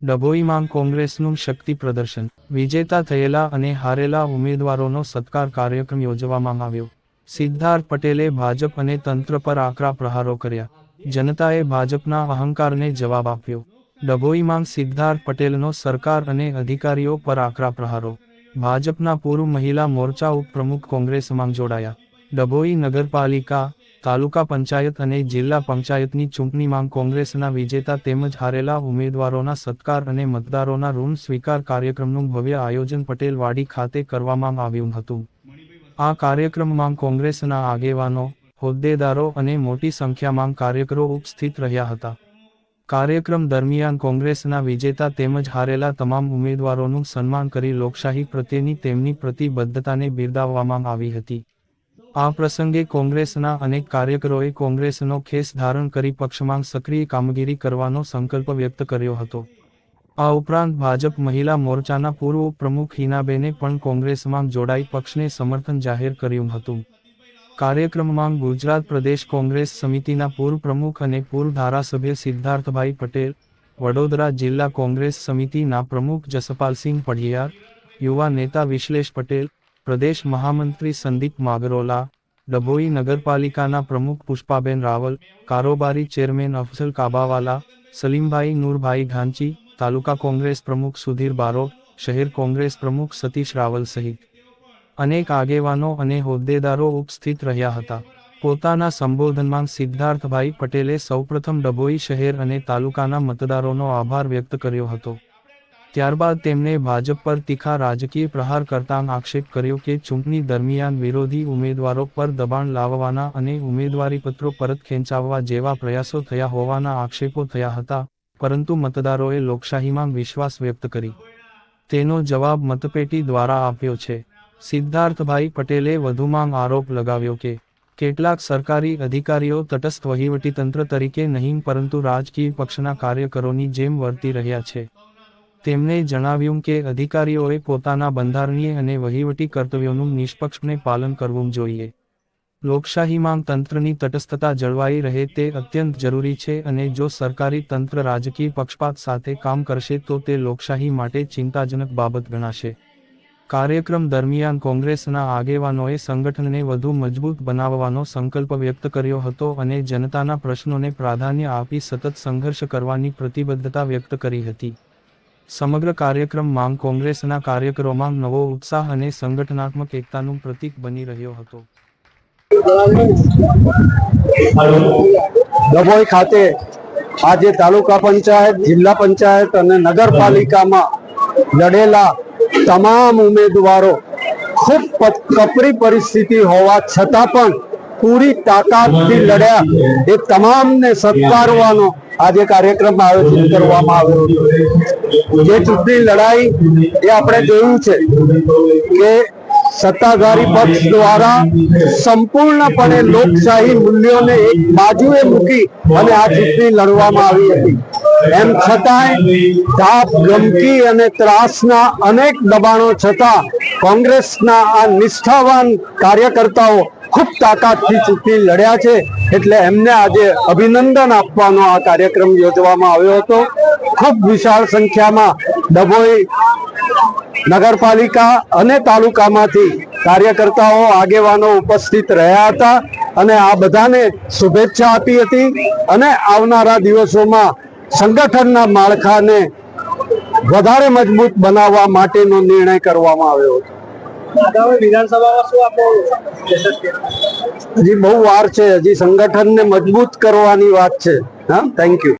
ડભોઈમાં કોંગ્રેસનું શક્તિ પ્રદર્શન, વિજેતા થયેલા અને હારેલા ઉમેદવારોનો સત્કાર કાર્યક્રમ યોજવામાં આવ્યો. સિદ્ધાર્થ પટેલે ભાજપ અને તંત્ર પર આકરા પ્રહારો કર્યા. જનતાએ ભાજપના અહંકારને જવાબ આપ્યો. ડભોઈમાં સિદ્ધાર્થ પટેલનો સરકાર અને અધિકારીઓ પર આકરા પ્રહારો. ભાજપના પૂર્વ મહિલા મોરચા ઉપપ્રમુખ કોંગ્રેસમાં જોડાયા. ડભોઈ નગરપાલિકા, તાલુકા પંચાયત અને જિલ્લા પંચાયતની ચૂંટણીમાં કોંગ્રેસના વિજેતા તેમજ હારેલા ઉમેદવારોના સત્કાર અને મતદારોના ઋણ સ્વીકાર કાર્યક્રમનું ભવ્ય આયોજન પટેલવાડી ખાતે કરવામાં આવ્યું હતું. આ કાર્યક્રમમાં કોંગ્રેસના આગેવાનો, હોદ્દેદારો અને મોટી સંખ્યામાં કાર્યકરો ઉપસ્થિત રહ્યા હતા. કાર્યક્રમ દરમિયાન કોંગ્રેસના વિજેતા તેમજ હારેલા તમામ ઉમેદવારોનું સન્માન કરી લોકશાહી પ્રત્યેની તેમની પ્રતિબદ્ધતાને બિરદાવવામાં આવી હતી. આ પ્રસંગે કોંગ્રેસના અનેક કાર્યકરોએ કોંગ્રેસનો ખેસ ધારણ કરી પક્ષમાં સક્રિય કામગીરી કરવાનો સંકલ્પ વ્યક્ત કર્યો હતો. આ ઉપરાંત ભાજપ મહિલા મોરચાના પૂર્વ પ્રમુખ હિનાબેને પણ કોંગ્રેસમાં જોડાઈ પક્ષને સમર્થન જાહેર કર્યું હતું. કાર્યક્રમમાં ગુજરાત પ્રદેશ કોંગ્રેસ સમિતિના પૂર્વ પ્રમુખ અને પૂર્વ ધારાસભ્ય સિદ્ધાર્થભાઈ પટેલ, વડોદરા જિલ્લા કોંગ્રેસ સમિતિના પ્રમુખ જસપાલસિંહ પઢિયાર, યુવા નેતા વિશ્લેષ પટેલ, પ્રદેશ મહામંત્રી સંદીપ માગરોલા, ડભોઈ નગરપાલિકાના પ્રમુખ પુષ્પાબેન રાવલ, કારોબારી ચેરમેન અફઝલ કાબાવાલા, સલીમભાઈ નૂરભાઈ ઘાંચી, તાલુકા કોંગ્રેસ પ્રમુખ સુધીર બારોટ, શહેર કોંગ્રેસ પ્રમુખ સતીશ રાવલ સહિત અનેક આગેવાનો અને હોદ્દેદારો ઉપસ્થિત રહ્યા હતા. પોતાના સંબોધનમાં સિદ્ધાર્થભાઈ પટેલે સૌપ્રથમ ડભોઈ શહેર અને તાલુકાના મતદારોનો આભાર વ્યક્ત કર્યો હતો. ત્યારબાદ તેમણે ભાજપ પર તીખા રાજકીય પ્રહાર કરતાં આક્ષેપ કર્યો કે ચૂંટણી દરમિયાન વિરોધી ઉમેદવારો પર દબાણ લાવવાના અને ઉમેદવારીપત્રો પરત ખેંચાવવા જેવા પ્રયાસો થયા હોવાના આક્ષેપો થયા હતા, પરંતુ મતદારોએ લોકશાહીમાં વિશ્વાસ વ્યક્ત કરી તેનો જવાબ મતપેટી દ્વારા આપ્યો છે. સિદ્ધાર્થભાઈ પટેલે વધુમાં આરોપ લગાવ્યો કે કેટલાક સરકારી અધિકારીઓ તટસ્થ વહીવટીતંત્ર તરીકે નહીં પરંતુ રાજકીય પક્ષના કાર્યકરોની જેમ વર્તી રહ્યા છે. તેમણે જણાવ્યું કે અધિકારીઓએ પોતાના બંધારણીય અને વહીવટી કર્તવ્યોનું નિષ્પક્ષપણે પાલન કરવું જોઈએ. લોકશાહીમાં તંત્રની તટસ્થતા જળવાઈ રહે તે અત્યંત જરૂરી છે અને જો સરકારી તંત્ર રાજકીય પક્ષપાત સાથે કામ કરશે તો તે લોકશાહી માટે ચિંતાજનક બાબત ગણાશે. કાર્યક્રમ દરમિયાન કોંગ્રેસના આગેવાનોએ સંગઠનને વધુ મજબૂત બનાવવાનો સંકલ્પ વ્યક્ત કર્યો હતો અને જનતાના પ્રશ્નોને પ્રાધાન્ય આપી સતત સંઘર્ષ કરવાની પ્રતિબદ્ધતા વ્યક્ત કરી હતી. સમગ્ર કાર્યક્રમમાં કોંગ્રેસના કાર્યકરોમાં નવો ઉત્સાહ અને સંગઠનાત્મક એકતાનું પ્રતીક બની રહ્યો હતો. ડભોઈ ખાતે આજે તાલુકા પંચાયત, જિલ્લા પંચાયત અને નગરપાલિકામાં લડેલા તમામ ઉમેદવારો ખૂબ કપરી પરિસ્થિતિ હોવા છતાં પણ પૂરી તાકાતથી લડ્યા. એ તમામને સત્કારવાનો આજે કાર્યક્રમ આયોજિત કરવામાં આવ્યો હતો. જે ચૂંટણી લડાઈ એ આપણે જોયું છે કે સત્તાધારી પક્ષ દ્વારા સંપૂર્ણપણે લોકશાહી મૂલ્યોને એક બાજુએ મૂકી અને આ ચૂંટણી લડવામાં આવી હતી. એમ છતાંય ધાક, ધમકી અને ત્રાસના અનેક દબાણો છતાં કોંગ્રેસના આ નિષ્ઠાવાન કાર્યકર્તાઓ ખૂબ તાકાતથી ચૂંટણી લડ્યા છે. એટલે એમને આજે અભિનંદન આપવાનો આ કાર્યક્રમ યોજવામાં આવ્યો હતો. ખૂબ વિશાળ સંખ્યામાં ડભોઈ નગરપાલિકા અને તાલુકામાંથી કાર્યકર્તાઓ, આગેવાનો ઉપસ્થિત રહ્યા હતા અને આ બધાને શુભેચ્છા આપી હતી અને આવનારા દિવસોમાં સંગઠનના માળખાને વધારે મજબૂત બનાવવા માટેનો નિર્ણય કરવામાં આવ્યો હતો. હજી બહુ વાર છે, હજી સંગઠનને મજબૂત કરવાની વાત છે. હા, થેન્ક યુ.